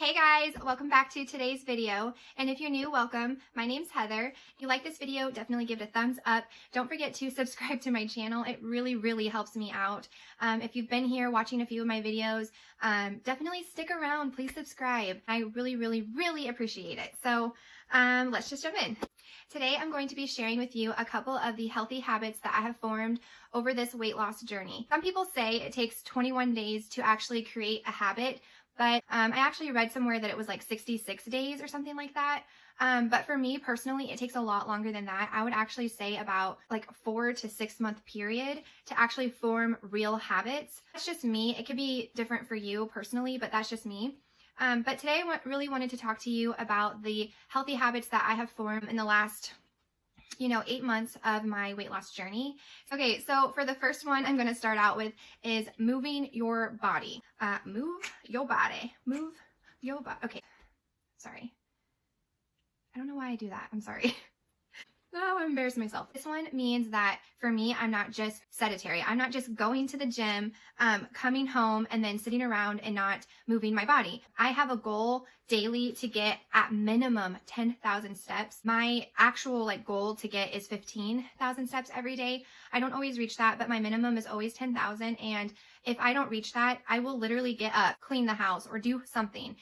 Hey guys, welcome back to today's video. And if you're new, welcome. My name's Heather. If you like this video, definitely give it a thumbs up. Don't forget to subscribe to my channel. It really helps me out. If you've been here watching a few of my videos, definitely stick around. Please subscribe. I really appreciate it. So let's just jump in. Today I'm going to be sharing with you a couple of the healthy habits that I have formed over this weight loss journey. Some people say it takes 21 days to actually create a habit, but I actually read somewhere that it was like 66 days or something like that. But for me personally, it takes a lot longer than that. I would actually say about like 4 to 6 month period to actually form real habits. That's just me. It could be different for you personally, but that's just me. But today I really wanted to talk to you about the healthy habits that I have formed in the last 8 months of my weight loss journey. Okay, so for the first one I'm going to start out with is moving your body. Move your body. Move your body. Okay, sorry. I don't know why I do that. I'm sorry. Oh, I'm embarrassing myself. This one means that for me, I'm not just sedentary. I'm not just going to the gym, coming home and then sitting around and not moving my body. I have a goal daily to get at minimum 10,000 steps. My actual goal to get is 15,000 steps every day. I don't always reach that, but my minimum is always 10,000. And if I don't reach that, I will literally get up, clean the house or do something,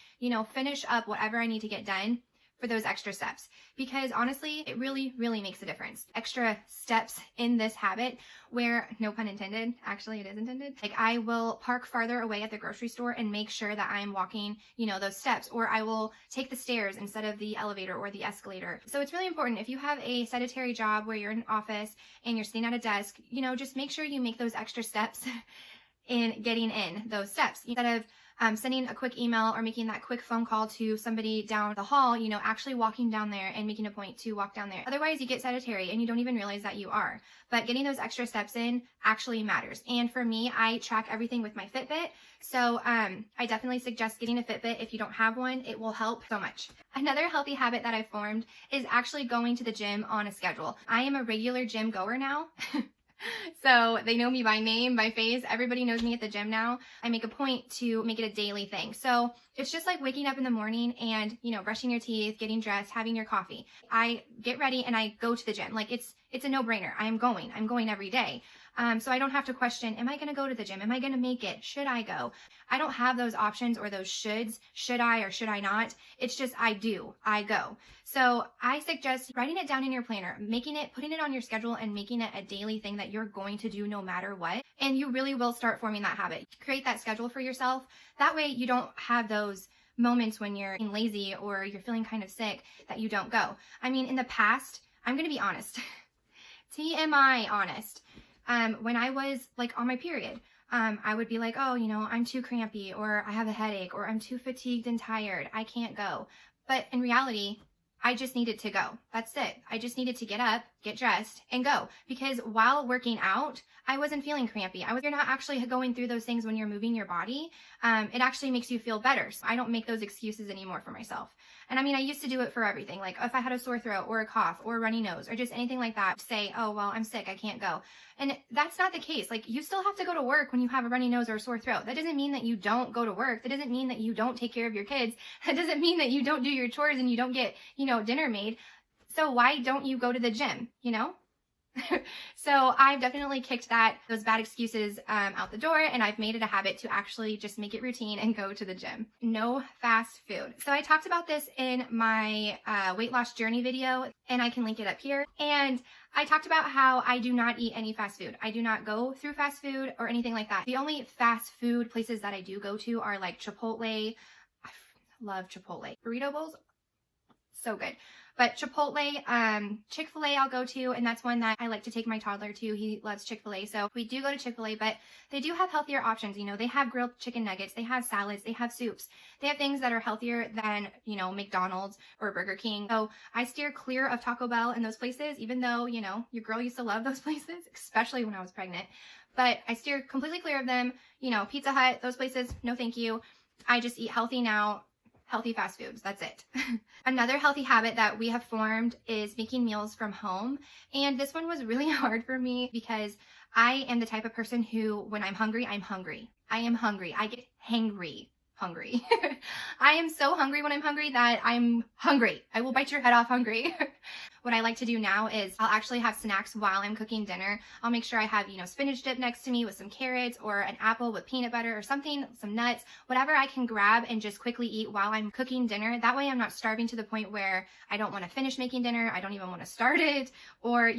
finish up whatever I need to get done for those extra steps, because honestly, it really makes a difference. Extra steps in this habit where, no pun intended, actually it is intended, I will park farther away at the grocery store and make sure that I'm walking, those steps, or I will take the stairs instead of the elevator or the escalator. So it's really important if you have a sedentary job where you're in an office and you're sitting at a desk, just make sure you make those extra steps in getting in those steps instead of sending a quick email or making that quick phone call to somebody down the hall, actually walking down there and making a point to walk down there. Otherwise, you get sedentary and you don't even realize that you are. But getting those extra steps in actually matters. And for me, I track everything with my Fitbit. So I definitely suggest getting a Fitbit if you don't have one. It will help so much. Another healthy habit that I formed is actually going to the gym on a schedule. I am a regular gym goer now. So they know me by name, by face. Everybody knows me at the gym now. I make a point to make it a daily thing. So it's just like waking up in the morning and, brushing your teeth, getting dressed, having your coffee. I get ready and I go to the gym. It's a no-brainer. I'm going every day. So I don't have to question, am I going to go to the gym? Am I going to make it? Should I go? I don't have those options or those shoulds. Should I or should I not? It's just I go. So I suggest writing it down in your planner, putting it on your schedule and making it a daily thing that you're going to do no matter what. And you really will start forming that habit. Create that schedule for yourself. That way you don't have those moments when you're lazy or you're feeling kind of sick that you don't go. I mean, in the past, I'm going to be honest, TMI honest. When I was on my period, I would be like, oh, I'm too crampy or I have a headache or I'm too fatigued and tired. I can't go. But in reality, I just needed to go. That's it. I just needed to get up, get dressed, and go. Because while working out, I wasn't feeling crampy. You're not actually going through those things when you're moving your body. It actually makes you feel better. So I don't make those excuses anymore for myself. And I mean, I used to do it for everything. Like if I had a sore throat or a cough or a runny nose or just anything like that, say, oh, well, I'm sick, I can't go. And that's not the case. You still have to go to work when you have a runny nose or a sore throat. That doesn't mean that you don't go to work. That doesn't mean that you don't take care of your kids. That doesn't mean that you don't do your chores and you don't get, dinner made. So why don't you go to the gym, So I've definitely kicked those bad excuses out the door, and I've made it a habit to actually just make it routine and go to the gym. No fast food. So I talked about this in my weight loss journey video, and I can link it up here. And I talked about how I do not eat any fast food. I do not go through fast food or anything like that. The only fast food places that I do go to are like Chipotle. I love Chipotle. Burrito bowls, so good. But Chipotle, Chick-fil-A I'll go to, and that's one that I like to take my toddler to. He loves Chick-fil-A, so we do go to Chick-fil-A, but they do have healthier options. They have grilled chicken nuggets, they have salads, they have soups. They have things that are healthier than, McDonald's or Burger King. So I steer clear of Taco Bell and those places, even though, your girl used to love those places, especially when I was pregnant. But I steer completely clear of them. Pizza Hut, those places, no thank you. I just eat healthy now. Healthy fast foods, that's it. Another healthy habit that we have formed is making meals from home. And this one was really hard for me because I am the type of person who, when I'm hungry, I'm hungry. I am hungry. I get hangry. hungry. I am so hungry when I'm hungry that I'm hungry. I will bite your head off hungry. What I like to do now is I'll actually have snacks while I'm cooking dinner. I'll make sure I have, spinach dip next to me with some carrots or an apple with peanut butter or something, some nuts, whatever I can grab and just quickly eat while I'm cooking dinner. That way I'm not starving to the point where I don't want to finish making dinner. I don't even want to start it, or,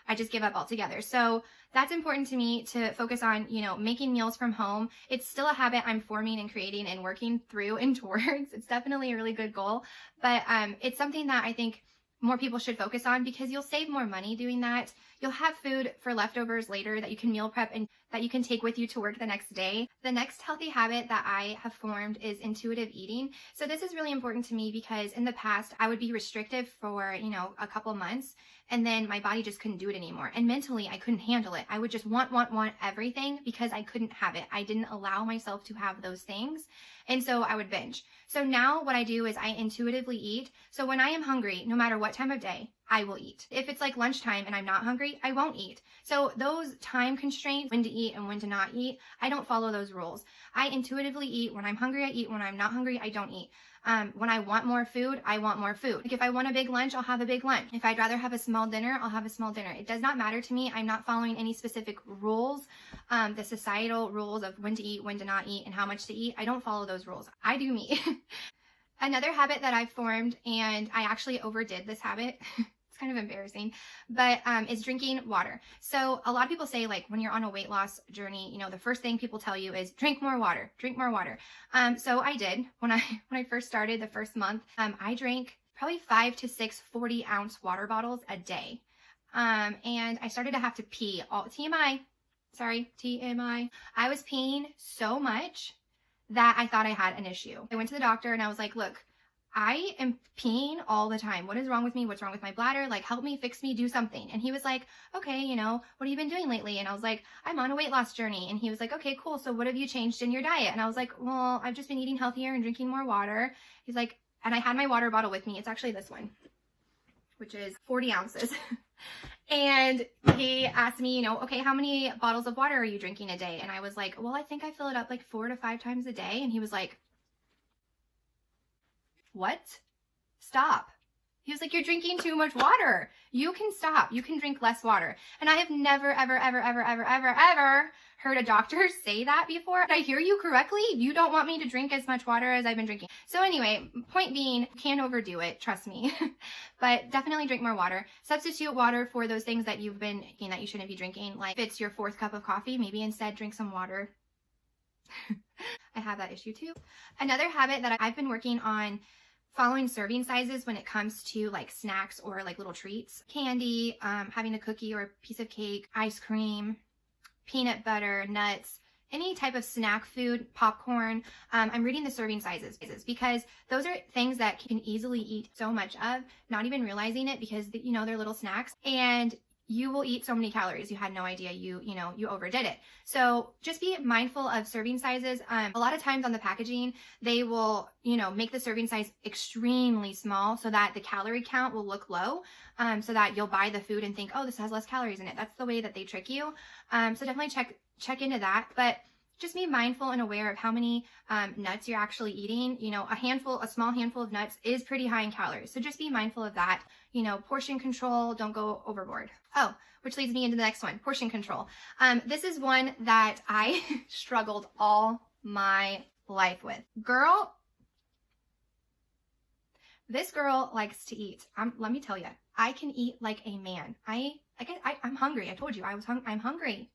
I just give up altogether. So that's important to me to focus on, making meals from home. It's still a habit I'm forming and creating and working through and towards. It's definitely a really good goal, but it's something that I think more people should focus on because you'll save more money doing that. You'll have food for leftovers later that you can meal prep and that you can take with you to work the next day. The next healthy habit that I have formed is intuitive eating. So this is really important to me because in the past I would be restrictive for, a couple months, and then my body just couldn't do it anymore. And mentally I couldn't handle it. I would just want everything because I couldn't have it. I didn't allow myself to have those things. And so I would binge. So now what I do is I intuitively eat. So when I am hungry, no matter what time of day, I will eat. If it's like lunchtime and I'm not hungry, I won't eat. So those time constraints, when to eat and when to not eat, I don't follow those rules. I intuitively eat. When I'm hungry, I eat. When I'm not hungry, I don't eat. When I want more food, I want more food. Like if I want a big lunch, I'll have a big lunch. If I'd rather have a small dinner, I'll have a small dinner. It does not matter to me. I'm not following any specific rules, the societal rules of when to eat, when to not eat, and how much to eat. I don't follow those rules. I do me. Another habit that I've formed, and I actually overdid this habit, it's kind of embarrassing, but is drinking water. So a lot of people say, like, when you're on a weight loss journey, the first thing people tell you is drink more water, drink more water. So I did. When I first started the first month, I drank probably 5 to 6 40-ounce water bottles a day. And I started to have to pee all TMI. Sorry, TMI. I was peeing so much that I thought I had an issue. I went to the doctor and I was like, look, I am peeing all the time. What is wrong with me? What's wrong with my bladder? Like, help me, fix me, do something. And he was like, okay, what have you been doing lately? And I was like, I'm on a weight loss journey. And he was like, okay, cool. So what have you changed in your diet? And I was like, well, I've just been eating healthier and drinking more water. He's like, and I had my water bottle with me. It's actually this one, which is 40 ounces. And he asked me, okay, how many bottles of water are you drinking a day? And I was like, well, I think I fill it up like 4 to 5 times a day. And he was like, what? Stop. He was like, you're drinking too much water. You can stop. You can drink less water. And I have never, ever, ever, ever, ever, ever, ever heard a doctor say that before. Did I hear you correctly? You don't want me to drink as much water as I've been drinking. So anyway, point being, you can't overdo it. Trust me. But definitely drink more water. Substitute water for those things that you've been thinking that you shouldn't be drinking. Like if it's your 4th cup of coffee, maybe instead drink some water. I have that issue too. Another habit that I've been working on, following serving sizes when it comes to like snacks or like little treats, candy, having a cookie or a piece of cake, ice cream, peanut butter, nuts, any type of snack food, popcorn. I'm reading the serving sizes because those are things that you can easily eat so much of, not even realizing it because they're little snacks, and you will eat so many calories. You had no idea you overdid it. So just be mindful of serving sizes. A lot of times on the packaging, they will, make the serving size extremely small so that the calorie count will look low, so that you'll buy the food and think, oh, this has less calories in it. That's the way that they trick you. So definitely check into that. But just be mindful and aware of how many nuts you're actually eating. A small handful of nuts is pretty high in calories. So just be mindful of that. Portion control, don't go overboard. Oh, which leads me into the next one, portion control. This is one that I struggled all my life with. This girl likes to eat. Let me tell you, I can eat like a man. I'm hungry. I told you I'm hungry.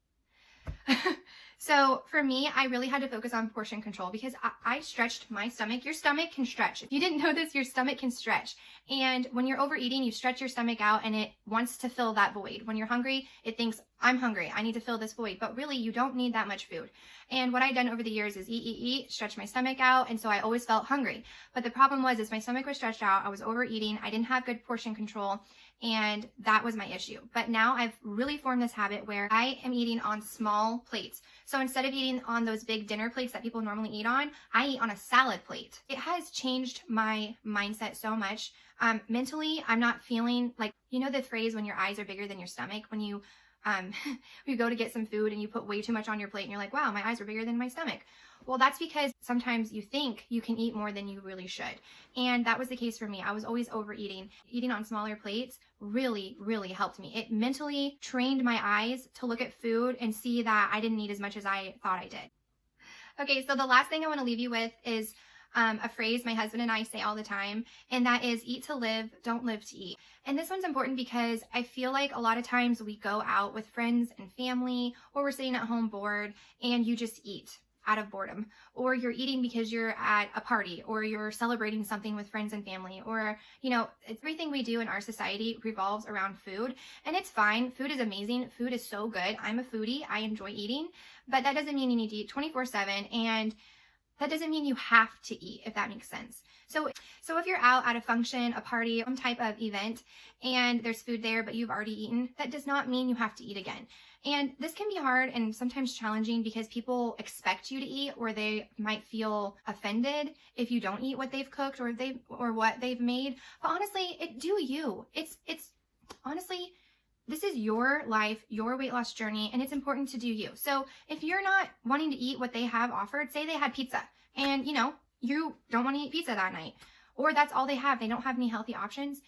So for me, I really had to focus on portion control because I stretched my stomach. Your stomach can stretch. If you didn't know this, your stomach can stretch. And when you're overeating, you stretch your stomach out and it wants to fill that void. When you're hungry, it thinks, I'm hungry. I need to fill this void. But really, you don't need that much food. And what I've done over the years is eat, stretch my stomach out. And so I always felt hungry. But the problem was my stomach was stretched out. I was overeating. I didn't have good portion control. And that was my issue. But now I've really formed this habit where I am eating on small plates. So instead of eating on those big dinner plates that people normally eat on, I eat on a salad plate. It has changed my mindset so much. Mentally, I'm not feeling like, the phrase when your eyes are bigger than your stomach, when you go to get some food and you put way too much on your plate and you're like, wow, my eyes are bigger than my stomach. Well, that's because sometimes you think you can eat more than you really should. And that was the case for me. I was always overeating. Eating on smaller plates really, really helped me. It mentally trained my eyes to look at food and see that I didn't eat as much as I thought I did. Okay, so the last thing I want to leave you with is a phrase my husband and I say all the time, and that is eat to live, don't live to eat. And this one's important because I feel like a lot of times we go out with friends and family, or we're sitting at home bored and you just eat out of boredom, or you're eating because you're at a party, or you're celebrating something with friends and family, or, you know, everything we do in our society revolves around food, and it's fine. Food is amazing. Food is so good. I'm a foodie. I enjoy eating, but that doesn't mean you need to eat 24/7, and that doesn't mean you have to eat, if that makes sense. So if you're out at a function, a party, some type of event, and there's food there, but you've already eaten, that does not mean you have to eat again. And this can be hard and sometimes challenging because people expect you to eat, or they might feel offended if you don't eat what they've cooked or what they've made. But honestly, do you. It's honestly, this is your life, your weight loss journey, and it's important to do you. So if you're not wanting to eat what they have offered, say they had pizza and, you know, you don't want to eat pizza that night, or that's all they have. They don't have any healthy options.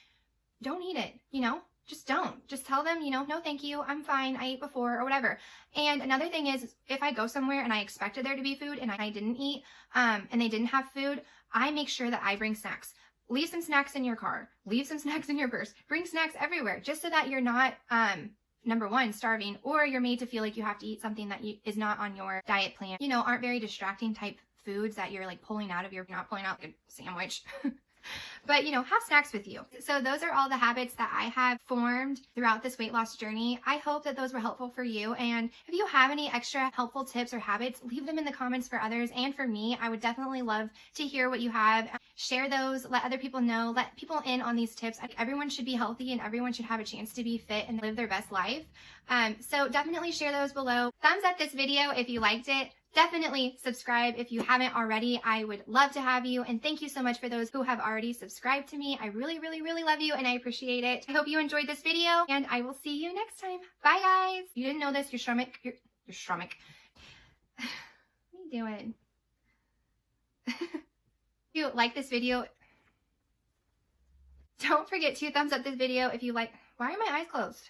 Don't eat it, you know? Just don't. Just tell them, you know, no, thank you. I'm fine. I ate before, or whatever. And another thing is, if I go somewhere and I expected there to be food and I didn't eat, and they didn't have food, I make sure that I bring snacks. Leave some snacks in your car. Leave some snacks in your purse. Bring snacks everywhere, just so that you're not, number one, starving, or you're made to feel like you have to eat something that is not on your diet plan. You know, aren't very distracting type foods that you're like pulling out of your, not pulling out like a sandwich. But, you know, have snacks with you. So those are all the habits that I have formed throughout this weight loss journey. I hope that those were helpful for you. And if you have any extra helpful tips or habits, leave them in the comments for others and for me. I would definitely love to hear what you have. Share those, let other people know, let people in on these tips. Everyone should be healthy and everyone should have a chance to be fit and live their best life. So definitely share those below. Thumbs up this video if you liked it. Definitely subscribe if you haven't already. I would love to have you. And thank you so much for those who have already subscribed to me. I really, really, really love you and I appreciate it. I hope you enjoyed this video and I will see you next time. Bye guys. You didn't know this, your stomach. What are you doing? If you like this video, don't forget to thumbs up this video if you like. Why are my eyes closed?